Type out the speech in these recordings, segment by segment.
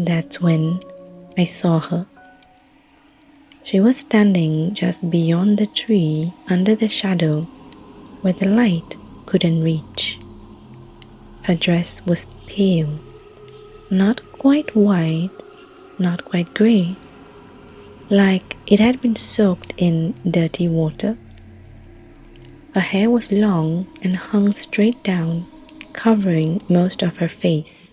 That's when I saw her. She was standing just beyond the tree under the shadow where the light couldn't reach. Her dress was pale, not quite white, not quite grey, like it had been soaked in dirty water. Her hair was long and hung straight down, covering most of her face.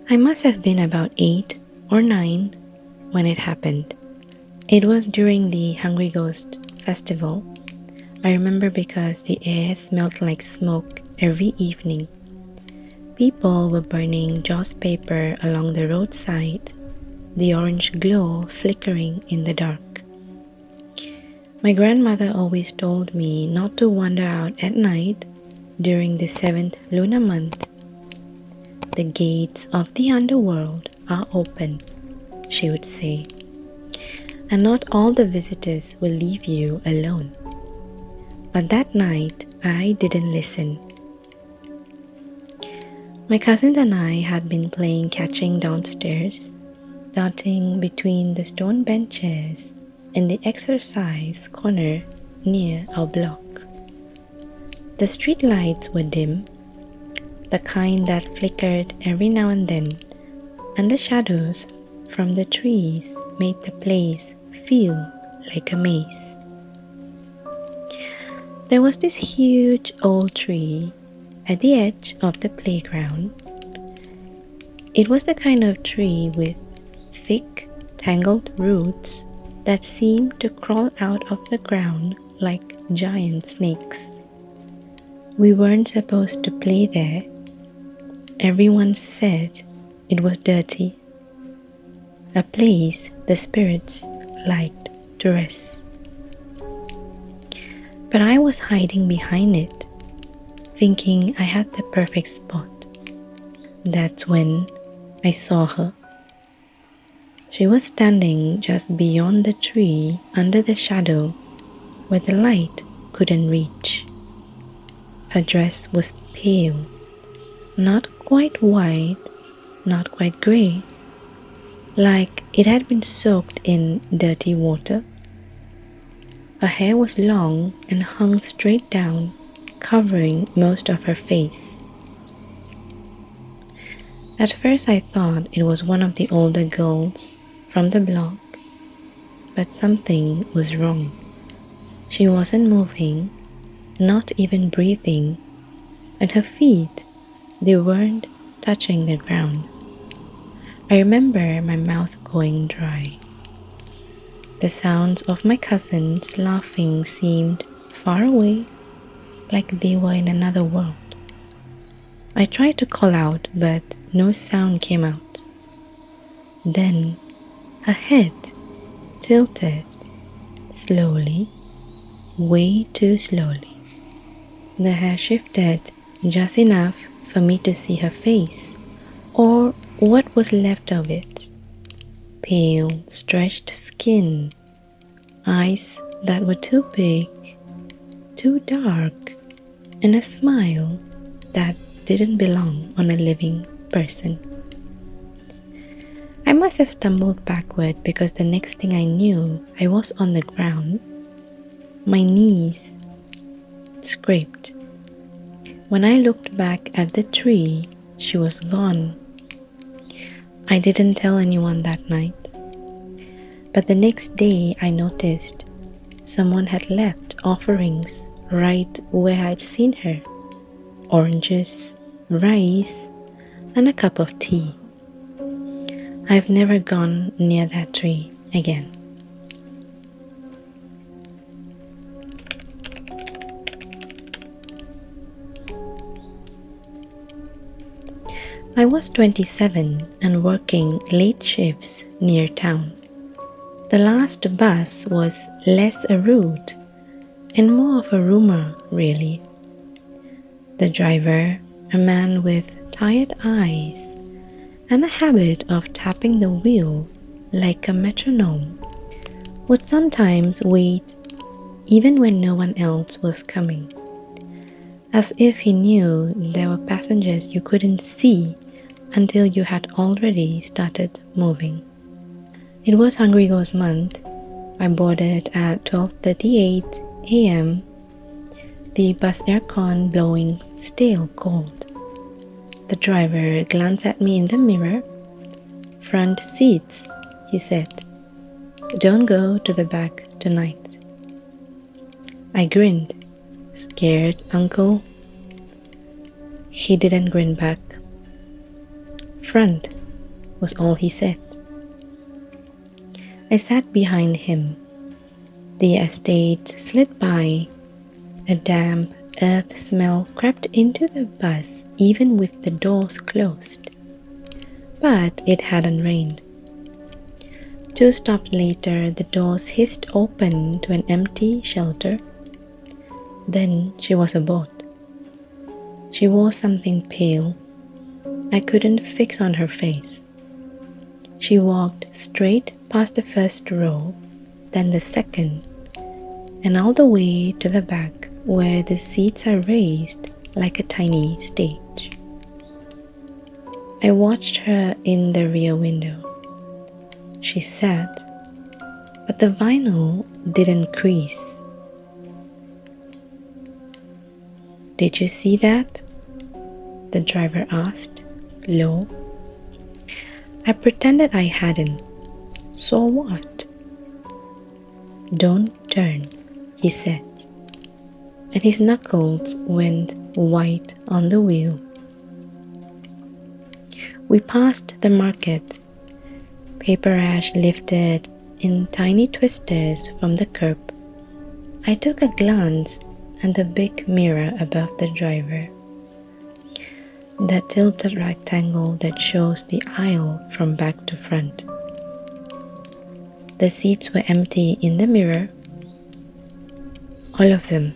I must have been about 8 or 9 when it happened. It was during the Hungry Ghost festival. I remember because the air smelled like smoke every evening. People were burning joss paper along the roadside, the orange glow flickering in the dark. My grandmother always told me not to wander out at night during the 7th lunar month. The gates of the underworld are open, she would say, and not all the visitors will leave you alone. But that night, I didn't listen. My cousins and I had been playing catching downstairs, darting between the stone benches in the exercise corner near our block. The street lights were dim, the kind that flickered every now and then, and the shadows from the trees made the place feel like a maze. There was this huge old tree at the edge of the playground. It was the kind of tree with thick, tangled roots that seemed to crawl out of the ground like giant snakes. We weren't supposed to play there. Everyone said it was dirty, a place the spirits liked to rest. But I was hiding behind it, thinking I had the perfect spot. That's when I saw her. She was standing just beyond the tree under the shadow where the light couldn't reach. Her dress was pale, not quite white, not quite grey, like it had been soaked in dirty water. Her hair was long and hung straight down, covering most of her face. At first I thought it was one of the older girls from the block, but something was wrong. She wasn't moving, not even breathing, and her feet, they weren't touching the ground. I remember my mouth going dry. The sounds of my cousins laughing seemed far away, like they were in another world. I tried to call out, but no sound came out. Then her head tilted slowly, way too slowly. The hair shifted just enough for me to see her face, or what was left of it. Pale, stretched skin, eyes that were too big, too dark, and a smile that didn't belong on a living person. I must have stumbled backward because the next thing I knew, I was on the ground. My knees scraped. When I looked back at the tree, she was gone. I didn't tell anyone that night. But the next day I noticed someone had left offerings right where I'd seen her. Oranges, rice, and a cup of tea. I've never gone near that tree again. I was 27 and working late shifts near town. The last bus was less a route and more of a rumor, really. The driver, a man with tired eyes and a habit of tapping the wheel like a metronome, would sometimes wait even when no one else was coming, as if he knew there were passengers you couldn't see until you had already started moving. It was Hungry Ghost month. I boarded at 12:38 a.m., the bus aircon blowing stale cold. The driver glanced at me in the mirror. "Front seats," he said. "Don't go to the back tonight." I grinned. "Scared, uncle?" He didn't grin back. "Front," was all he said. I sat behind him. The estate slid by. A damp earth smell crept into the bus even with the doors closed. But it hadn't rained. 2 stops later, the doors hissed open to an empty shelter. Then she was aboard. She wore something pale. I couldn't fix on her face. She walked straight past the first row, then the second, and all the way to the back where the seats are raised like a tiny stage. I watched her in the rear window. She sat, but the vinyl didn't crease. "Did you see that?" the driver asked, low. I pretended I hadn't. "So what?" "Don't turn," he said, and his knuckles went white on the wheel. We passed the market. Paper ash lifted in tiny twisters from the curb. I took a glance at the big mirror above the driver, that tilted rectangle that shows the aisle from back to front. The seats were empty in the mirror, all of them.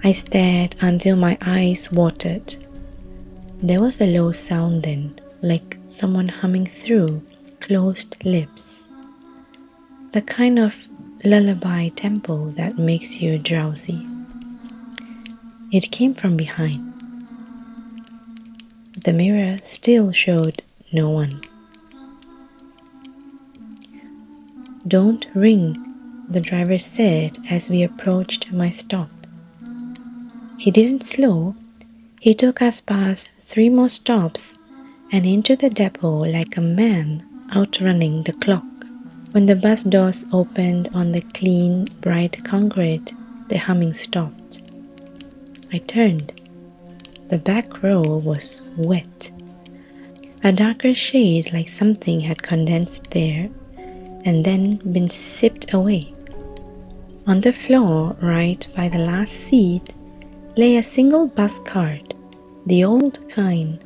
I stared until my eyes watered. There was a low sound then, like someone humming through closed lips. The kind of lullaby tempo that makes you drowsy. It came from behind. The mirror still showed no one. "Don't ring," the driver said as we approached my stop. He didn't slow. He took us past 3 more stops and into the depot like a man outrunning the clock. When the bus doors opened on the clean, bright concrete, the humming stopped. I turned. The back row was wet. A darker shade like something had condensed there and then been sipped away. On the floor, right by the last seat, lay a single bus card, the old kind,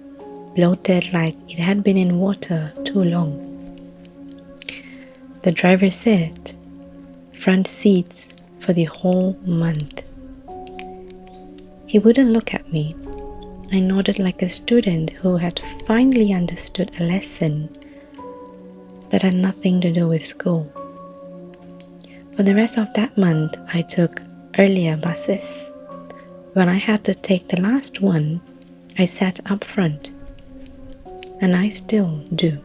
bloated like it had been in water too long. The driver said, "Front seats for the whole month." He wouldn't look at me. I nodded like a student who had finally understood a lesson that had nothing to do with school. For the rest of that month, I took earlier buses. When I had to take the last one, I sat up front, and I still do.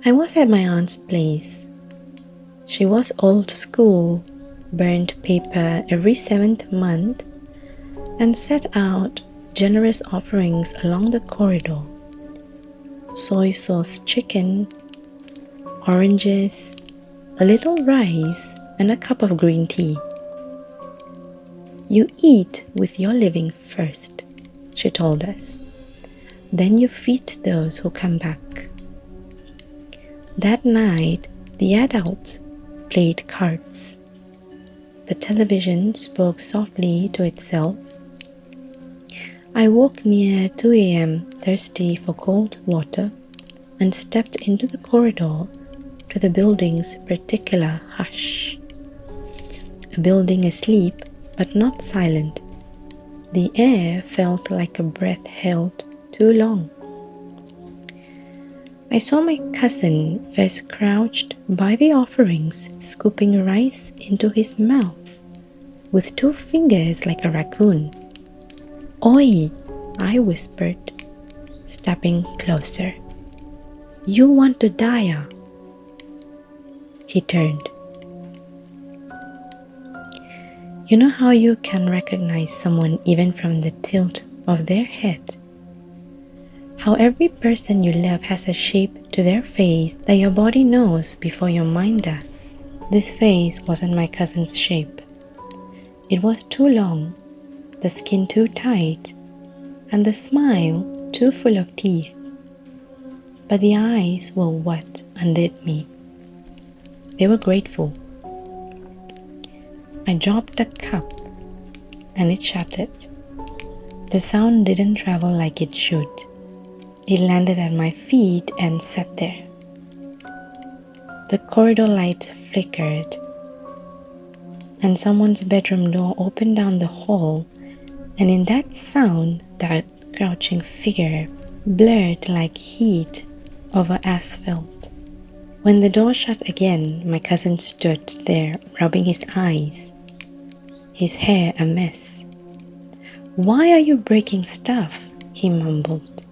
I was at my aunt's place. She was old school, burned paper every 7th month, and set out generous offerings along the corridor. Soy sauce chicken, oranges, a little rice, and a cup of green tea. "You eat with your living first," she told us. "Then you feed those who come back." That night, the adults played cards. The television spoke softly to itself. I woke near 2 a.m. thirsty for cold water and stepped into the corridor to the building's particular hush. A building asleep but not silent. The air felt like a breath held too long. I saw my cousin first crouched by the offerings, scooping rice into his mouth with 2 fingers like a raccoon. "Oi!" I whispered, stepping closer. "You want to die, ah?" He turned. You know how you can recognize someone even from the tilt of their head? How every person you love has a shape to their face that your body knows before your mind does. This face wasn't my cousin's shape. It was too long, the skin too tight, and the smile too full of teeth. But the eyes were what undid me. They were grateful. I dropped the cup and it shattered. The sound didn't travel like it should. It landed at my feet and sat there. The corridor lights flickered, and someone's bedroom door opened down the hall, and in that sound, that crouching figure blurred like heat over asphalt. When the door shut again, my cousin stood there, rubbing his eyes, his hair a mess. "Why are you breaking stuff?" he mumbled.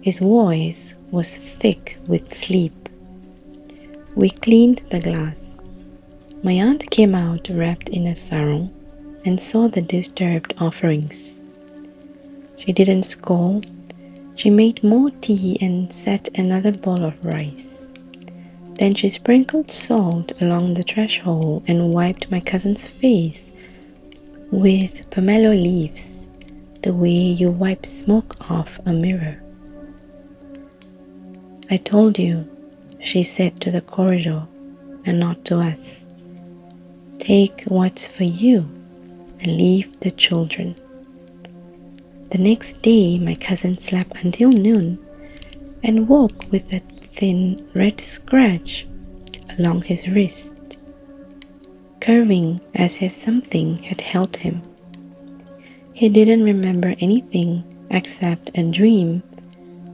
His voice was thick with sleep. We cleaned the glass. My aunt came out wrapped in a sarong and saw the disturbed offerings. She didn't scold. She made more tea and set another bowl of rice. Then she sprinkled salt along the threshold and wiped my cousin's face with pomelo leaves, the way you wipe smoke off a mirror. "I told you," she said to the corridor and not to us. "Take what's for you and leave the children." The next day, my cousin slept until noon and woke with a thin red scratch along his wrist, curving as if something had held him. He didn't remember anything except a dream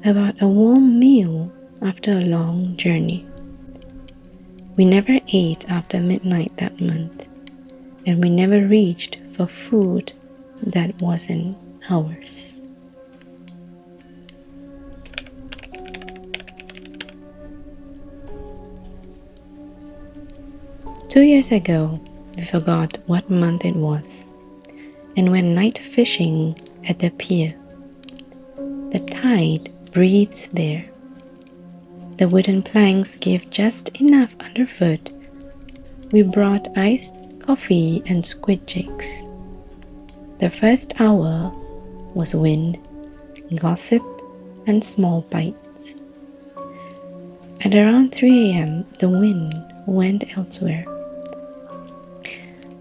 about a warm meal after a long journey. We never ate after midnight that month, and we never reached for food that wasn't ours. Two years ago, we forgot what month it was and went night fishing at the pier. The tide breathes there. The wooden planks gave just enough underfoot. We brought iced coffee and squid jakes. The first hour was wind, gossip, and small bites. At around 3 a.m., the wind went elsewhere,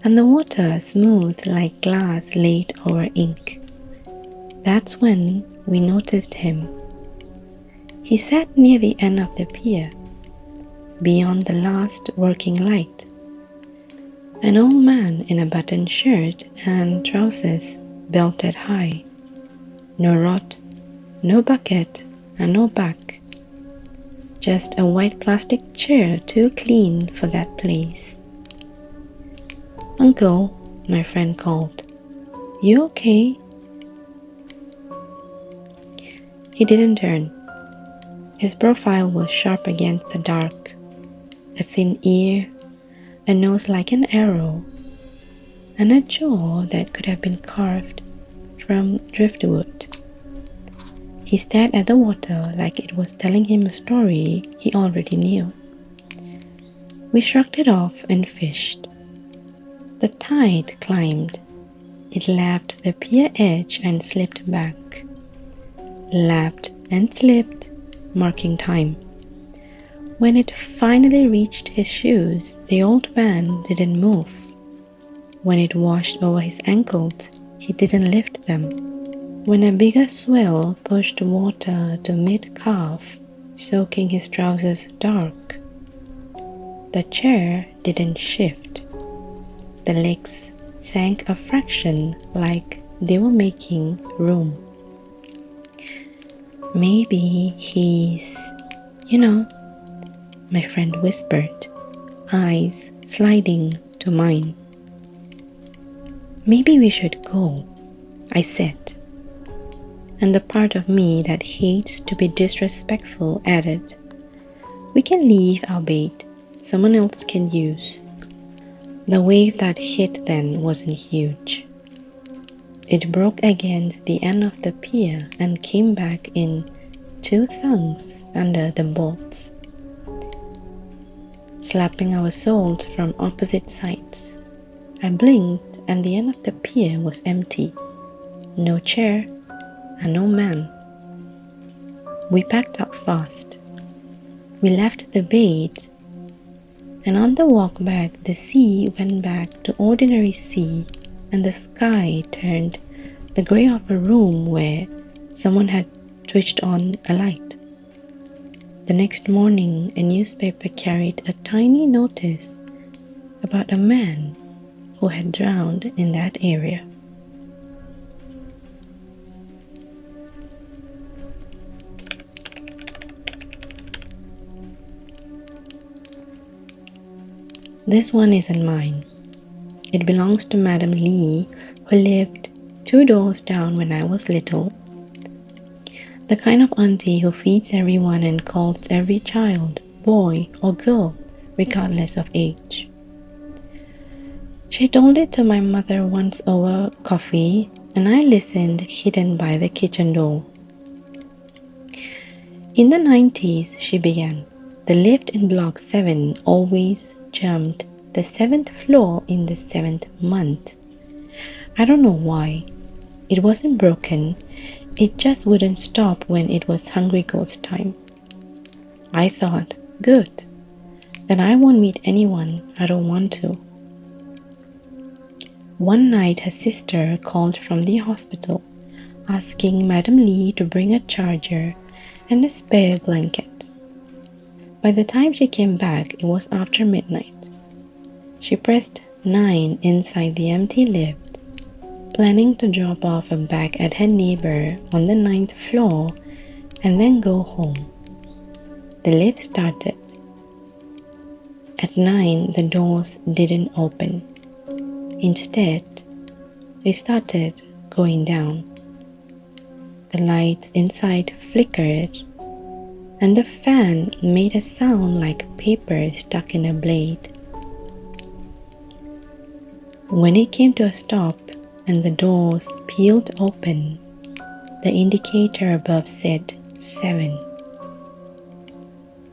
and the water smooth like glass laid over ink. That's when we noticed him. He sat near the end of the pier, beyond the last working light. An old man in a buttoned shirt and trousers belted high. No rod, no bucket, and no bag. Just a white plastic chair too clean for that place. "Uncle," my friend called. "You okay?" He didn't turn. His profile was sharp against the dark, a thin ear, a nose like an arrow, and a jaw that could have been carved from driftwood. He stared at the water like it was telling him a story he already knew. We shrugged it off and fished. The tide climbed. It lapped the pier edge and slipped back. Lapped and slipped, marking time. When it finally reached his shoes, the old man didn't move. When it washed over his ankles, he didn't lift them. When a bigger swell pushed water to mid-calf, soaking his trousers dark, the chair didn't shift. The legs sank a fraction like they were making room. Maybe he's, my friend whispered, eyes sliding to mine. Maybe we should go, I said. And the part of me that hates to be disrespectful added, we can leave our bait, someone else can use. The wave that hit then wasn't huge. It broke against the end of the pier and came back in 2 thunks under the boats, slapping our soles from opposite sides. I blinked and the end of the pier was empty. No chair and no man. We packed up fast. We left the bait, and on the walk back the sea went back to ordinary sea and the sky turned the grey of a room where someone had switched on a light. The next morning a newspaper carried a tiny notice about a man who had drowned in that area. This one isn't mine. It belongs to Madam Lee, who lived 2 doors down when I was little. The kind of auntie who feeds everyone and calls every child, boy or girl, regardless of age. She told it to my mother once over coffee, and I listened hidden by the kitchen door. In the 90s, she began, the lift in block 7 always jumped the 7th floor in the 7th month. I don't know why. It wasn't broken. It just wouldn't stop when it was Hungry Ghost time. I thought, good. Then I won't meet anyone I don't want to. One night her sister called from the hospital, asking Madam Lee to bring a charger and a spare blanket. By the time she came back, it was after midnight. She pressed 9 inside the empty lift, planning to drop off a bag at her neighbor on the 9th floor and then go home. The lift started. At 9, the doors didn't open. Instead, they started going down. The lights inside flickered, and the fan made a sound like paper stuck in a blade. When it came to a stop and the doors peeled open, the indicator above said 7.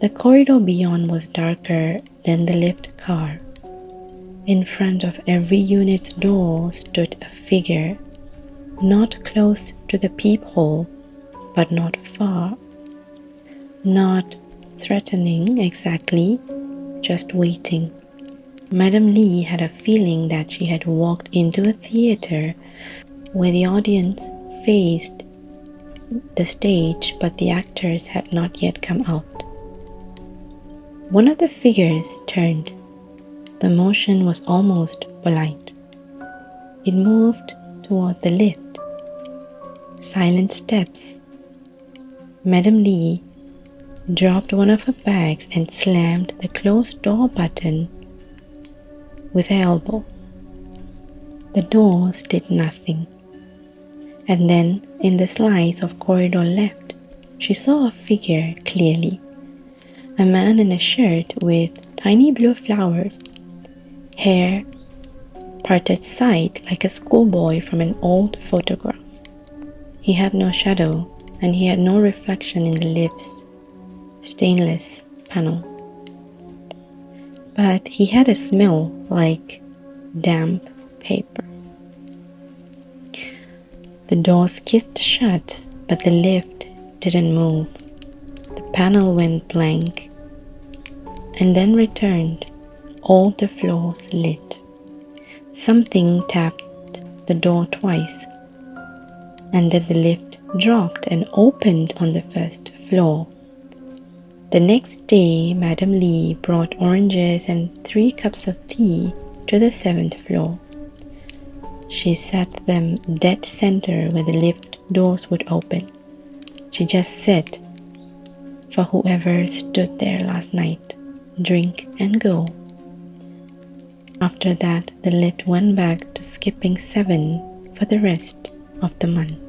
The corridor beyond was darker than the lift car. In front of every unit's door stood a figure, not close to the peephole, but not far. Not threatening exactly, just waiting. Madam Lee had a feeling that she had walked into a theater where the audience faced the stage but the actors had not yet come out. One of the figures turned. The motion was almost polite. It moved toward the lift. Silent steps. Madam Lee dropped one of her bags and slammed the closed door button with her elbow. The doors did nothing. And then, in the slice of corridor left, she saw a figure clearly. A man in a shirt with tiny blue flowers, hair parted side like a schoolboy from an old photograph. He had no shadow, and he had no reflection in the lift's stainless panel. But he had a smell like damp paper. The doors kissed shut, but the lift didn't move. The panel went blank and then returned, all the floors lit. something tapped the door twice, and then the lift dropped and opened on the first floor. The next day, Madam Lee brought oranges and 3 cups of tea to the 7th floor. She sat them dead center where the lift doors would open. She just said, "For whoever stood there last night, drink and go." After that, the lift went back to skipping 7 for the rest of the month.